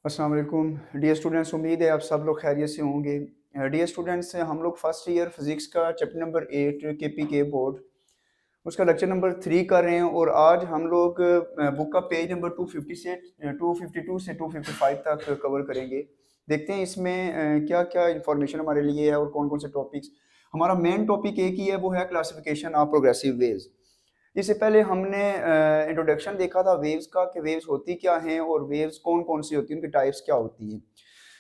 अस्सलाम वालेकुम dear students, उम्मीद है आप सब लोग खैरियत से होंगे। डियर स्टूडेंट्स, हम लोग फर्स्ट ईयर फिजिक्स का चैप्टर नंबर 8 के बोर्ड उसका लेक्चर नंबर 3 कर रहे हैं और आज हम लोग बुक का पेज नंबर 250 से 252 से 255 तक कवर करेंगे। देखते हैं इसमें क्या क्या इंफॉर्मेशन हमारे लिए है और कौन कौन से टॉपिक्स। हमारा मेन टॉपिक एक ही है, वो है क्लासिफिकेशन ऑफ प्रोग्रेसिव वेव्स। इससे पहले हमने इंट्रोडक्शन देखा था वेव्स का कि वेव्स होती क्या हैं और वेव्स कौन कौन सी होती हैं, उनकी टाइप्स क्या होती हैं।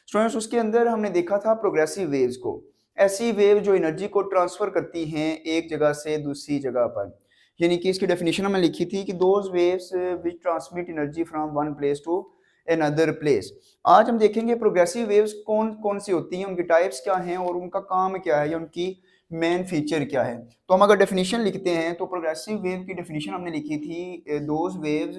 स्टूडेंट्स, उसके अंदर हमने देखा था प्रोग्रेसिव वेव्स को, ऐसी वेव जो एनर्जी को ट्रांसफर करती हैं एक जगह से दूसरी जगह पर। यानी कि इसकी डेफिनेशन हमने लिखी थी कि those waves which transmit energy from one place to another place. आज हम देखेंगे प्रोग्रेसिव वेव्स कौन कौन सी होती हैं, उनकी टाइप्स क्या हैं और उनका काम क्या है या उनकी मेन फीचर क्या है। तो हम अगर डेफिनेशन लिखते हैं तो प्रोग्रेसिव वेव की डेफिनेशन हमने लिखी थी, those waves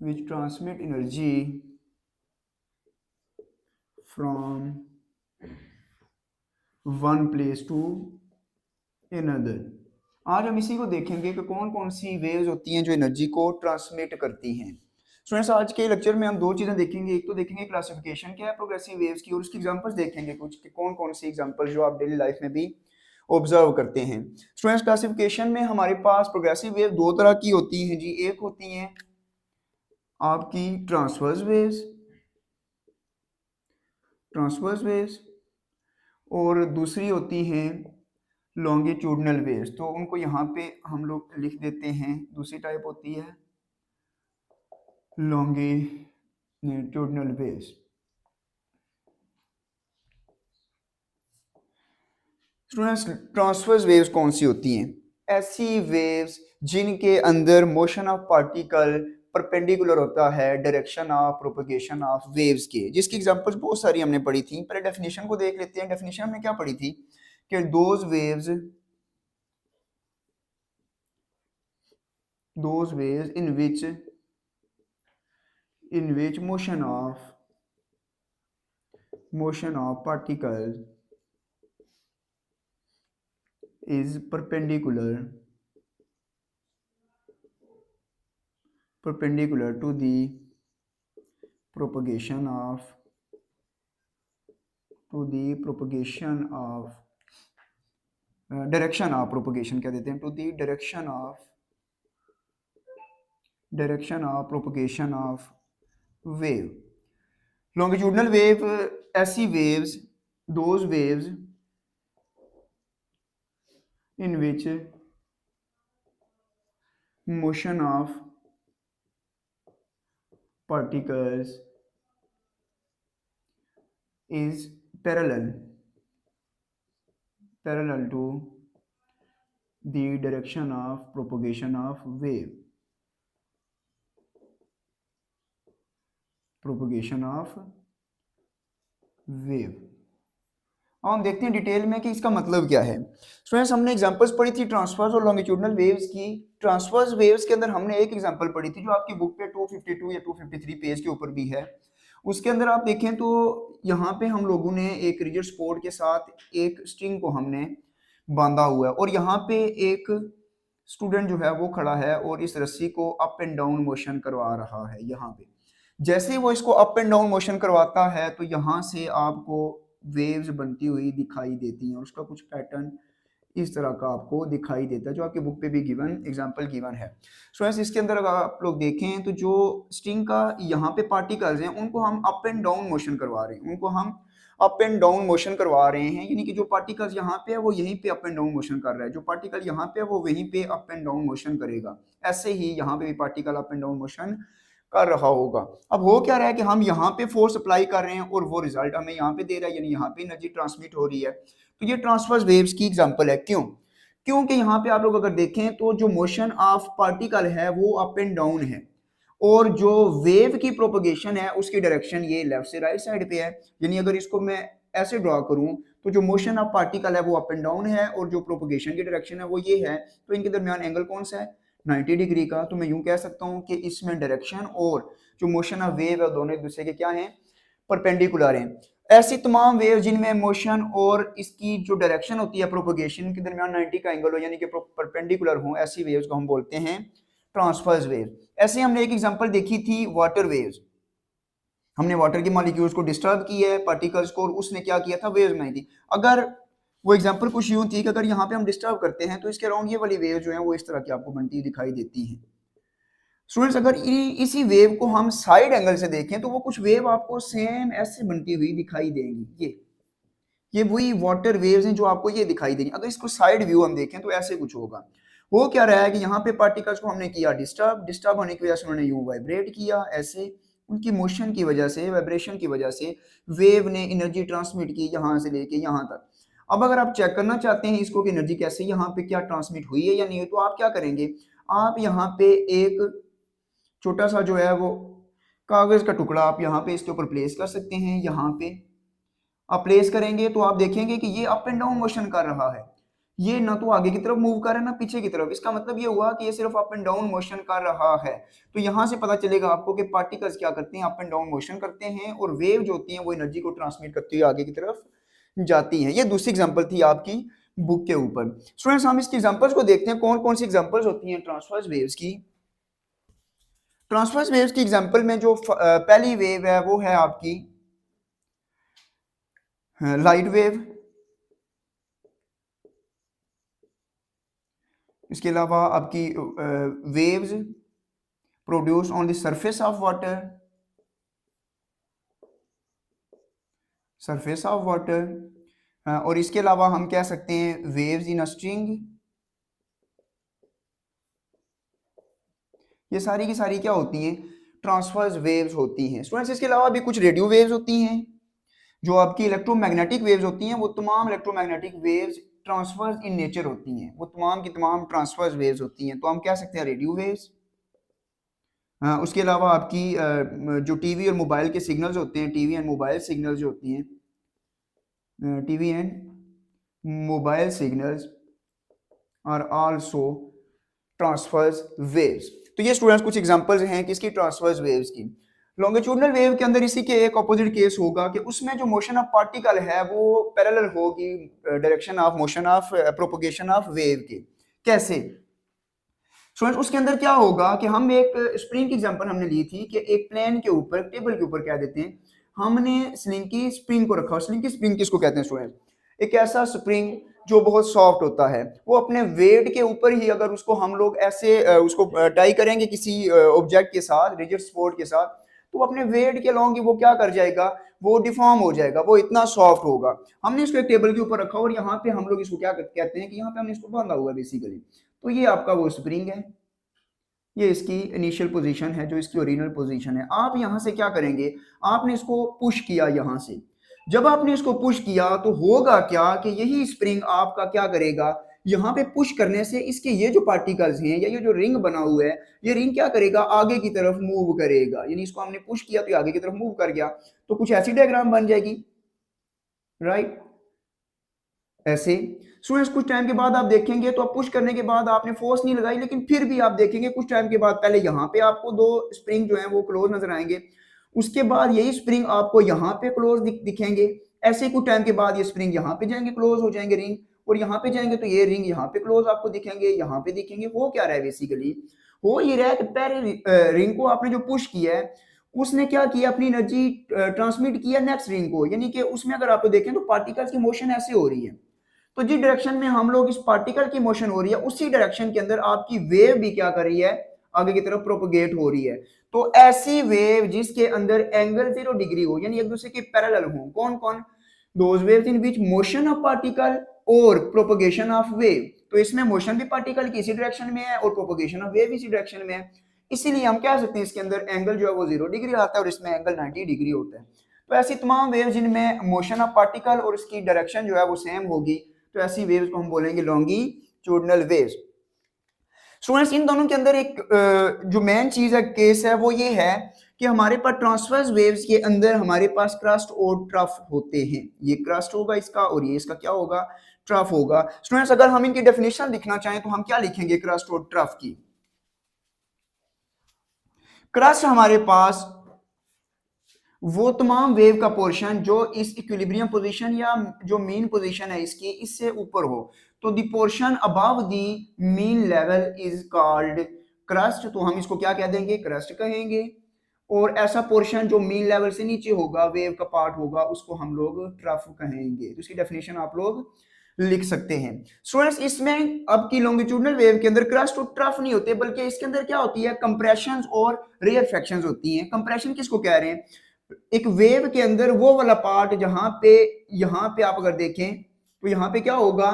which transmit energy from one place to another। आज हम इसी को देखेंगे कि कौन कौन सी वेव्स होती हैं जो एनर्जी को ट्रांसमिट करती हैं। स्टूडेंट्स, आज के लेक्चर में हम दो चीज़ें देखेंगे। एक तो देखेंगे क्लासिफिकेशन क्या है प्रोग्रेसिव वेव्स की और उसकी एग्जांपल्स देखेंगे कुछ कि कौन कौन सी एग्जांपल जो आप डेली लाइफ में भी ऑब्जर्व करते हैं। स्टूडेंट्स, क्लासिफिकेशन में हमारे पास प्रोग्रेसिव वेव दो तरह की होती हैं जी। एक होती हैं आपकी ट्रांसवर्स वेव्स और दूसरी होती हैं लॉन्गिट्यूडनल वेव्स। तो उनको यहाँ पे हम लोग लिख देते हैं। दूसरी टाइप होती है longitudinal waves. Students, transverse waves कौन सी होती हैं? ऐसी वेव्स जिनके अंदर मोशन ऑफ पार्टिकल परपेंडिकुलर होता है direction of propagation of waves के, जिसकी एग्जांपल्स बहुत सारी हमने पढ़ी थी। पहले डेफिनेशन को देख लेते हैं। डेफिनेशन हमने क्या पढ़ी थी कि those waves in which motion of particles is perpendicular to the propagation of direction of propagation, क्या देते हैं, to the direction of propagation of wave। longitudinal wave ऐसी waves, those waves in which motion of particles is parallel to the direction of propagation of wave। अब हम देखते हैं detail में कि इसका मतलब क्या है। स्टूडेंट्स, हमने एग्जांपल्स पढ़ी थी ट्रांसवर्स और लॉन्गिट्यूडनल वेव्स की। ट्रांसवर्स वेव्स के अंदर हमने एक एग्जांपल पढ़ी थी जो आपकी बुक पे 252 या 253 पेज के ऊपर भी है। उसके अंदर आप देखें तो यहाँ पे हम लोगों ने एक रिजिड सपोर्ट के साथ एक स्ट्रिंग को हमने बांधा हुआ है और यहाँ पे एक स्टूडेंट जो है वो खड़ा है और इस रस्सी को अप एंड डाउन मोशन करवा रहा है। यहाँ पे जैसे ही वो इसको अप एंड डाउन मोशन करवाता है तो यहाँ से आपको वेव्स बनती हुई दिखाई देती हैं और उसका कुछ पैटर्न इस तरह का आपको दिखाई देता है जो आपके बुक पे भी एग्जांपल गिवन है। सो ऐसे इसके अंदर अगर आप लोग देखें तो जो स्ट्रिंग का यहाँ पे पार्टिकल्स हैं उनको हम अप एंड डाउन मोशन करवा रहे हैं, यानी कि जो पार्टिकल्स यहाँ पे है वो यहीं पे अप एंड डाउन मोशन कर रहा है, जो पार्टिकल यहाँ पे है वो वहीं पे अप एंड डाउन मोशन करेगा। ऐसे ही यहाँ पे भी particle up and down motion कर रहा होगा। अब हो क्या रहा है कि हम यहाँ पे फोर्स अप्लाई कर रहे हैं और वो रिजल्ट हमें यहाँ पे दे रहा है, यानी यहाँ पे एनर्जी ट्रांसमिट हो रही है। तो ये ट्रांसवर्स वेव्स की एग्जांपल है। क्योंकि यहाँ पे आप लोग अगर देखें तो जो मोशन ऑफ पार्टिकल है वो अप एंड डाउन है और जो वेव की प्रोपगेशन है उसकी डायरेक्शन ये लेफ्ट से राइट साइड पे है। यानी अगर इसको मैं ऐसे ड्रॉ करूं तो जो मोशन ऑफ पार्टिकल है वो अप एंड डाउन है और जो प्रोपगेशन की डायरेक्शन है वो ये है। तो इनके दरमियान एंगल कौन सा है? 90 डिग्री का। तो मैं यूं कह सकता हूं कि इसमें डायरेक्शन और जो मोशन ऑफ वेव है दोनों एक दूसरे के क्या हैं? परपेंडिकुलर हैं। ऐसी तमाम वेव जिनमें मोशन और इसकी जो डायरेक्शन होती है प्रोपगेशन के दरमियान 90 का एंगल हो, यानी कि परपेंडिकुलर हो, ऐसी वेव्स को हम बोलते हैं ट्रांसवर्स वेव। ऐसे हमने एक एग्जांपल देखी थी वाटर वेव्स। हमने वाटर के मॉलिक्यूल्स को डिस्टर्ब किया है, पार्टिकल्स को, और उसने क्या किया था, वेव्स बनाई थी। अगर वो एग्जांपल कुछ यूं थी कि अगर यहाँ पे हम डिस्टर्ब करते हैं तो इसके अराउंड ये वाली वेव जो है वो इस तरह की आपको बनती दिखाई देती है। स्टूडेंट्स, अगर इसी वेव को हम साइड एंगल से देखें तो वो कुछ वेव आपको सेम ऐसे बनती हुई दिखाई देंगी। ये वही वाटर वेव्स हैं जो आपको ये दिखाई देंगी। अगर इसको साइड व्यू हम देखें तो ऐसे कुछ होगा। वो क्या रहा है कि यहाँ पे पार्टिकल्स को हमने किया डिस्टर्ब होने की वजह से उन्होंने यूं वाइब्रेट किया, ऐसे उनकी मोशन की वजह से, वाइब्रेशन की वजह से वेव ने एनर्जी ट्रांसमिट की यहाँ से लेके यहाँ तक। अब अगर आप चेक करना चाहते हैं इसको कि एनर्जी कैसे यहाँ पे क्या ट्रांसमिट हुई है या नहीं हुई, तो आप क्या करेंगे, आप यहाँ पे एक छोटा सा जो है वो कागज का टुकड़ा आप यहाँ पे इसके ऊपर प्लेस कर सकते हैं। यहाँ पे आप प्लेस करेंगे तो आप देखेंगे कि ये अप एंड डाउन मोशन कर रहा है। ये ना तो आगे की तरफ मूव कर रहा है ना पीछे की तरफ। इसका मतलब ये हुआ कि ये सिर्फ अप एंड डाउन मोशन कर रहा है। तो यहाँ से पता चलेगा आपको कि पार्टिकल्स क्या करते हैं, अप एंड डाउन मोशन करते हैं, और वेव जो होती है वो एनर्जी को ट्रांसमिट करती हुई आगे की तरफ जाती है। ये दूसरी एग्जाम्पल थी आपकी बुक के ऊपर। स्टूडेंट्स, हम इसकी एग्जाम्पल्स को देखते हैं कौन कौन सी एग्जाम्पल्स होती हैं ट्रांसवर्स वेव्स की। ट्रांसवर्स वेव्स की एग्जांपल में जो पहली वेव है वो है आपकी लाइट वेव। इसके अलावा आपकी waves produce on the surface of water, और इसके अलावा हम कह सकते हैं वेव्स इन अ स्ट्रिंग। ये सारी की सारी क्या होती हैं, ट्रांसवर्स वेव्स होती हैं। स्टूडेंट्स, इसके अलावा भी कुछ रेडियो वेव्स होती हैं। जो आपकी इलेक्ट्रोमैग्नेटिक वेव्स होती हैं वो तमाम electromagnetic waves transverse in nature होती हैं, वो तमाम की तमाम ट्रांसवर्स वेव्स होती हैं, तो हम कह सकते हैं रेडियो वेव्स। उसके अलावा आपकी जो टीवी और मोबाइल के सिग्नल्स होते हैं, टीवी एंड मोबाइल सिग्नल्स जो होती हैं, TV and mobile signals are also transverse waves. तो ये स्टूडेंट्स कुछ एग्जांपल्स हैं किसकी, ट्रांसवर्स वेव्स की। लॉन्गिट्यूडनल वेव के अंदर इसी के एक ऑपोजिट केस होगा कि उसमें जो मोशन ऑफ पार्टिकल है वो पैरेलल होगी direction of motion of propagation of wave के। कैसे स्टूडेंट्स, उसके अंदर क्या होगा कि हम एक स्प्रिंग की एग्जांपल हमने ली थी कि एक प्लेन के ऊपर, टेबल के ऊपर कह देते हैं, हमने स्लिंकी स्प्रिंग को रखा। स्लिंकी स्प्रिंग किसको कहते हैं स्टूडेंट, एक ऐसा स्प्रिंग जो बहुत सॉफ्ट होता है, वो अपने वेट के ऊपर ही अगर उसको हम लोग ऐसे उसको टाई करेंगे किसी ऑब्जेक्ट के साथ, रिजिड सपोर्ट के साथ, तो अपने वेट के अलोंग ही वो क्या कर जाएगा, वो डिफॉर्म हो जाएगा, वो इतना सॉफ्ट होगा। हमने इसको एक टेबल के ऊपर रखा और यहाँ पे हम लोग इसको क्या कहते हैं कि यहाँ पे हमने इसको बांधा हुआ है बेसिकली। तो ये आपका वो स्प्रिंग है, ये इसकी इनिशियल पोजीशन है, जो इसकी ओरिजिनल पोजीशन है। आप यहाँ से क्या करेंगे, आपने इसको पुश किया यहाँ से। जब आपने इसको पुश किया तो होगा क्या कि यही स्प्रिंग आपका क्या करेगा, यहाँ पे पुश करने से इसके ये जो पार्टिकल्स हैं या ये जो रिंग बना हुआ है, ये रिंग क्या करेगा, आगे की तरफ मूव करेगा। यानी इसको हमने पुश किया तो आगे की तरफ मूव कर गया, तो कुछ ऐसी डायग्राम बन जाएगी, राइट, ऐसे। स्टूडेंट्स, कुछ टाइम के बाद आप देखेंगे तो आप पुश करने के बाद आपने फोर्स नहीं लगाई, लेकिन फिर भी आप देखेंगे कुछ टाइम के बाद पहले यहाँ पे आपको दो स्प्रिंग जो है वो क्लोज नजर आएंगे, उसके बाद यही स्प्रिंग आपको यहाँ पे क्लोज दिखेंगे। ऐसे कुछ टाइम के बाद ये स्प्रिंग यहाँ पे जाएंगे, क्लोज हो जाएंगे रिंग, और यहाँ पे जाएंगे तो ये रिंग यहाँ पे क्लोज आपको दिखेंगे, यहाँ पे दिखेंगे। हो क्या रहा है बेसिकली, हो ये रहा है कि पहले रिंग को आपने जो पुश किया है उसने क्या किया, अपनी एनर्जी ट्रांसमिट किया नेक्स्ट रिंग को, यानी कि उसमें अगर आप देखें तो पार्टिकल्स की मोशन ऐसे हो रही है। तो जिस डायरेक्शन में हम लोग इस पार्टिकल की मोशन हो रही है उसी डायरेक्शन के अंदर आपकी वेव भी क्या कर रही है, आगे की तरफ प्रोपगेट हो रही है। तो ऐसी वेव जिसके अंदर एंगल 0 डिग्री हो, यानी एक दूसरे के पैरेलल हो, कौन कौन, those waves in which motion of particle और प्रोपगेशन ऑफ वेव। तो इसमें मोशन भी पार्टिकल की इसी डायरेक्शन में है और प्रोपगेशन ऑफ वेव इसी डायरेक्शन में है, इसीलिए हम कह सकते हैं इसके अंदर एंगल जो है वो 0 डिग्री आता है और इसमें एंगल 90 डिग्री होता है। तो ऐसी तमाम वेव जिनमें मोशन ऑफ पार्टिकल और इसकी डायरेक्शन जो है वो सेम होगी, तो ऐसी वेव्स को हम बोलेंगे लॉन्गिट्यूडनल वेव्स। स्टूडेंट्स, इन दोनों के अंदर एक जो मेन चीज है, केस है, वो ये है कि हमारे पास ट्रांसवर्स वेव्स के अंदर हमारे पास क्रस्ट और ट्रफ होते हैं। ये क्रस्ट होगा इसका और ये इसका क्या होगा, ट्रफ होगा। स्टूडेंट्स, अगर हम इनकी डेफिनेशन लिखना चाहें तो हम क्या लिखेंगे क्रस्ट और ट्रफ की। क्रस्ट हमारे पास वो तमाम वेव का पोर्शन जो इस इक्विलिब्रियम पोजीशन या जो मीन पोजीशन है इसकी इससे ऊपर हो, तो the portion above the mean level is called crust, तो हम इसको क्या कह देंगे, क्रस्ट कहेंगे। और ऐसा पोर्शन जो मीन लेवल से नीचे होगा, वेव का पार्ट होगा, उसको हम लोग ट्रफ कहेंगे। तो इसकी डेफिनेशन आप लोग लिख सकते हैं। स्टूडेंट्स इसमें अब की लॉन्गिट्यूडनल वेव के अंदर क्रस्ट और ट्रफ नहीं होते, बल्कि इसके अंदर क्या होती है, कंप्रेशंस और रेयरफेक्शंस होती हैं। कंप्रेशन किसको कह रहे हैं, एक वेव के अंदर वो वाला पार्ट जहां पे, यहाँ पे आप अगर देखें तो यहाँ पे क्या होगा,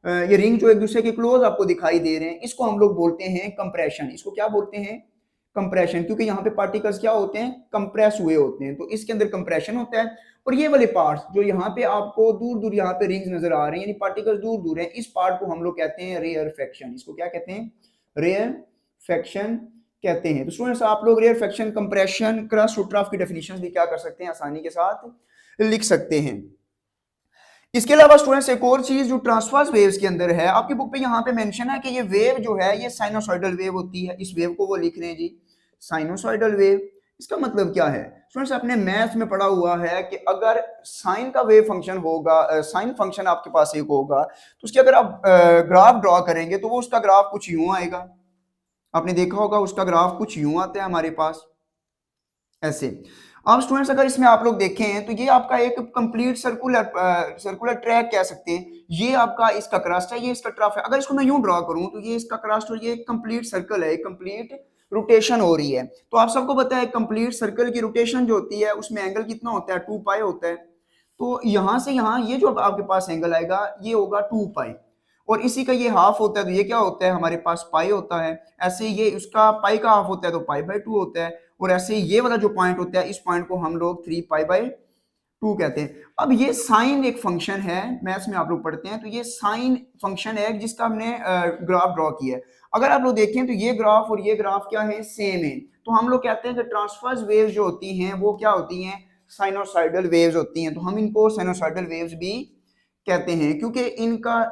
ये रिंग जो एक दूसरे के क्लोज आपको दिखाई दे रहे हैं, इसको हम लोग बोलते हैं कंप्रेशन। इसको क्या बोलते हैं, कंप्रेशन, क्योंकि यहाँ पे पार्टिकल्स क्या होते हैं, कंप्रेस हुए होते हैं, तो इसके अंदर कंप्रेशन होता है। और ये वाले पार्ट्स जो यहाँ पे आपको दूर दूर यहाँ पे रिंग्स नजर आ रही हैं, यानी पार्टिकल्स दूर दूर हैं, इस पार्ट को हम लोग कहते हैं रेयरफेक्शन। इसको क्या कहते हैं, रेयरफेक्शन कहते हैं। तो स्टूडेंट्स आप लोग रेयरफेक्शन, कंप्रेशन, क्रस्ट और ट्रफ की डेफिनेशंस भी क्या कर सकते हैं, आसानी के साथ लिख सकते हैं। इसके अलावा स्टूडेंट्स एक और चीज जो ट्रांसवर्स वेव्स के अंदर है, आपकी बुक पे यहाँ पे मेंशन है कि ये वेव जो है ये साइनोसॉइडल वेव होती है। इस वेव को वो लिख रहे हैं जी, साइनोसॉइडल वेव। इसका मतलब क्या है स्टूडेंट्स, आपने मैथ में पढ़ा हुआ है कि अगर साइन का वेव फंक्शन होगा, साइन फंक्शन आपके पास एक होगा, तो उसके अगर आप ग्राफ ड्रॉ करेंगे तो वो उसका ग्राफ कुछ यूं आएगा। आपने देखा होगा उसका ग्राफ कुछ यूं आता है हमारे पास ऐसे। अब स्टूडेंट्स अगर इसमें आप लोग देखें तो ये आपका एक कंप्लीट सर्कुलर ट्रैक कह सकते हैं। ये आपका इसका क्रस्ट है, ये इसका ट्रफ है। अगर इसको मैं यूं ड्रॉ करूं तो ये इसका क्रस्ट और ये कंप्लीट सर्कल है, कंप्लीट रोटेशन हो रही है। तो आप सबको पता है कंप्लीट सर्कल की रोटेशन जो होती है उसमें एंगल कितना होता है, 2 पाई होता है। तो यहां से यहां ये जो आपके पास एंगल आएगा ये होगा 2 पाई, और इसी का ये हाफ होता है तो ये क्या होता है हमारे पास पाई होता है। ऐसे ये उसका पाई का हाफ होता है तो पाई बाय 2 होता है। और ऐसे ये वाला जो पॉइंट होता है इस पॉइंट को हम लोग 3 पाई बाय 2 कहते हैं। अब ये साइन एक फंक्शन है, मैथ्स में आप लोग पढ़ते हैं, तो ये साइन फंक्शन है जिसका हमने ग्राफ ड्रॉ किया है। अगर आप लोग देखें तो ये ग्राफ और ये ग्राफ क्या है, सेम है। तो हम लोग कहते हैं कि ट्रांसवर्स वेव्स जो होती हैं वो क्या होती हैं, साइनोसॉइडल वेव्स होती हैं। तो हम इनको साइनोसॉइडल वेव्स भी कहते हैं, क्योंकि इनका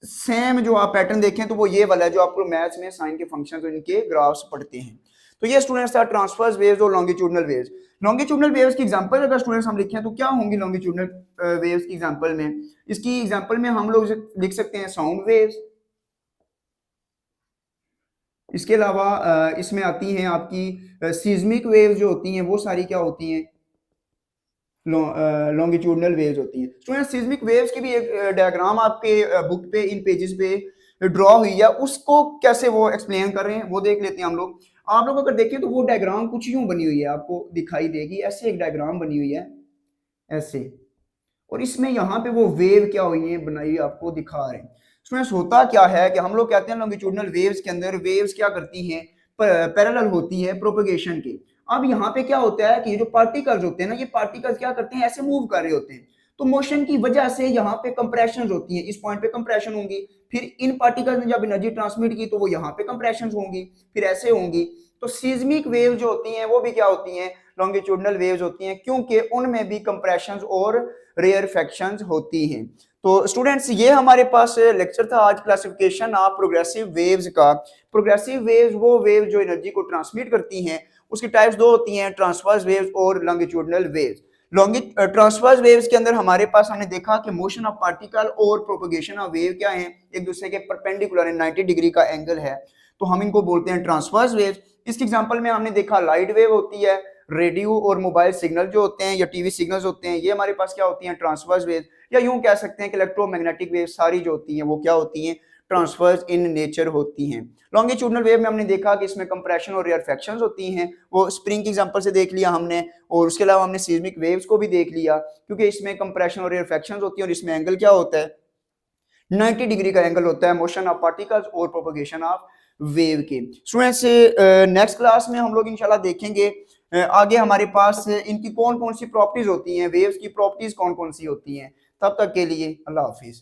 सेम जो आप पैटर्न देखें तो वो ये वाला है जो आपको मैथ्स में साइन के फंक्शंस और इनके ग्राफ्स पढ़ते हैं। तो ये स्टूडेंट्स था ट्रांसवर्स वेव्स और लॉन्गिट्यूडनल वेव्स। लॉन्गिट्यूडनल वेव्स की एग्जांपल अगर स्टूडेंट्स हम लिखें तो क्या होंगी लॉन्गिट्यूडनल वेव्स की एग्जांपल में, इसकी एग्जांपल में हम लोग लिख सकते हैं साउंड वेव्स। इसके अलावा इसमें आती हैं आपकी सीज्मिक वेव्स जो होती हैं वो सारी क्या होती हैं, लॉन्गिट्यूडनल वेव्स होती हैं। स्टूडेंट सिस्मिक वेव्स की भी एक डायग्राम आपके बुक पे इन पेजेस पे ड्रॉ हुई है, उसको कैसे वो एक्सप्लेन कर रहे हैं वो देख लेते हैं हम लोग। आप लोग अगर देखें तो वो डायग्राम कुछ यूं बनी हुई है, आपको दिखाई देगी ऐसे एक डायग्राम बनी हुई है ऐसे, और इसमें यहाँ पे वो वेव क्या हुई है बनाई हुई आपको दिखा रहे हैं। स्टूडेंट्स होता क्या है कि हम लोग कहते हैं लॉन्गिट्यूडनल वेव्स के अंदर वेव्स क्या करती हैं, पैरेलल होती है प्रोपेगेशन के। अब यहाँ पे क्या होता है कि ये जो पार्टिकल्स होते हैं ना, ये पार्टिकल्स क्या करते हैं, ऐसे मूव कर रहे होते हैं। तो मोशन की वजह से यहाँ पे कंप्रेशन होती है, इस पॉइंट पे कंप्रेशन होंगी, फिर इन पार्टिकल्स ने जब एनर्जी ट्रांसमिट की तो वो यहाँ पे कंप्रेशन होंगी, फिर ऐसे होंगी। तो सीज्मिक वेव जो होती हैं वो भी क्या होती हैं, लॉन्गिट्यूडनल वेव्स होती हैं, क्योंकि उनमें भी कंप्रेशन और रेयरफेक्शन होती हैं। तो स्टूडेंट्स ये हमारे पास लेक्चर था आज क्लासिफिकेशन ऑफ प्रोग्रेसिव वेव्स का। प्रोग्रेसिव वेव्स वो वेव जो एनर्जी को ट्रांसमिट करती हैं, उसकी टाइप्स दो होती हैं, ट्रांसवर्स वेव्स और लॉन्गिट्यूडनल वेव्स। ट्रांसवर्स वेव्स के अंदर हमारे पास हमने देखा कि मोशन ऑफ पार्टिकल और प्रोपगेशन ऑफ वेव क्या है, एक दूसरे के परपेंडिकुलर है, 90 डिग्री का एंगल है, तो हम इनको बोलते हैं ट्रांसवर्स वेव्स। इसके एग्जांपल में हमने देखा लाइट वेव होती है, रेडियो और मोबाइल सिग्नल जो होते हैं या टीवी सिग्नल्स होते हैं, ये हमारे पास क्या होती हैं, ट्रांसवर्स वेव्स। या यूं कह सकते हैं कि इलेक्ट्रोमैग्नेटिक वेव सारी जो होती हैं वो क्या होती हैं, ट्रांसवर्स इन नेचर होती हैं। लॉन्गिट्यूडनल वेव में हमने देखा कि इसमें कंप्रेशन और रेयरफेक्शंस होती हैं, वो स्प्रिंग की एग्जांपल से देख लिया हमने, और उसके अलावा हमने सीज्मिक वेव्स को भी देख लिया, क्योंकि इसमें कंप्रेशन और रेयरफेक्शंस होती हैं और इसमें एंगल क्या होता है, 90 डिग्री का एंगल होता है मोशन ऑफ पार्टिकल्स और प्रोपगेशन ऑफ वेव के। स्टूडेंट्स नेक्स्ट क्लास में हम लोग इंशाल्लाह देखेंगे आगे हमारे पास इनकी कौन कौन सी प्रॉपर्टीज होती हैं, वेव्स की प्रॉपर्टीज कौन कौन सी होती हैं। तब तक के लिए अल्लाह हाफिज।